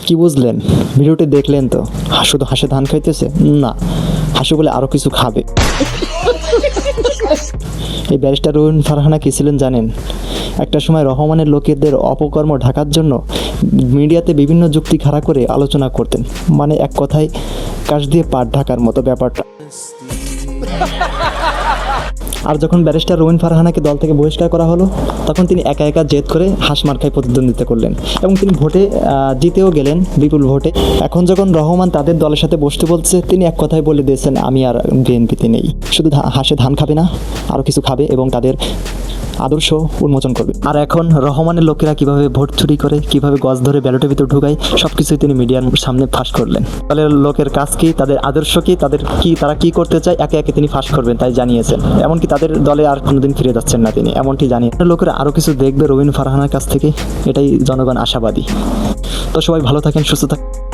কি বুঝলেন? ভিডিওটি দেখলেন তো? শুধু হাসে ধান খাইতেছে না, হাসু বলে আরো কিছু খাবে। এই ব্যারিস্টার রুহিন ফারহানা কি ছিলেন জানেন? একটা সময় রহমানের লোকেদের অপকর্ম ঢাকার জন্য মিডিয়াতে বিভিন্ন যুক্তি খাড়া করে আলোচনা করতেন, মানে এক কথায় কাশ দিয়ে পাট ঢাকার মতো ব্যাপারটা। আর যখন ব্যারিস্টার রুহিন ফারহানাকে দল থেকে বহিষ্কার করা হলো, তখন তিনি একা একা জেদ করে হাঁসমার্কায় প্রতিদ্বন্দ্বিতা করলেন এবং তিনি ভোটে জিতেও গেলেন বিপুল ভোটে। এখন যখন রহমান তাদের দলের সাথে বসতে বলছে, তিনি এক কথায় বলে দিয়েছেন, আমি আর বিএনপিতে নেই। শুধু হাঁসে ধান খাবে না, আরও কিছু খাবে এবং তাদের আদর্শ উন্মোচন করবে। আর এখন রহমানের লোকেরা কিভাবে ভোট চুরি করে, কিভাবে গজ ধরে ব্যালটের ভিতর ঢুকায়, সবকিছুই তিনি মিডিয়ার সামনে ফাঁস করলেন। দলের লোকের কাজ কি, তাদের আদর্শ কি, তারা কি করতে চায়, একে একে তিনি ফাঁস করবেন তাই জানিয়েছেন। এমনকি তাদের দলে আর কোনোদিন ফিরে যাচ্ছেন না তিনি, এমনটি জানিয়ে লোকেরা আরও কিছু দেখবে রুহিন ফারহানার কাছ থেকে, এটাই জনগণ আশাবাদী। তো সবাই ভালো থাকেন, সুস্থ থাকেন।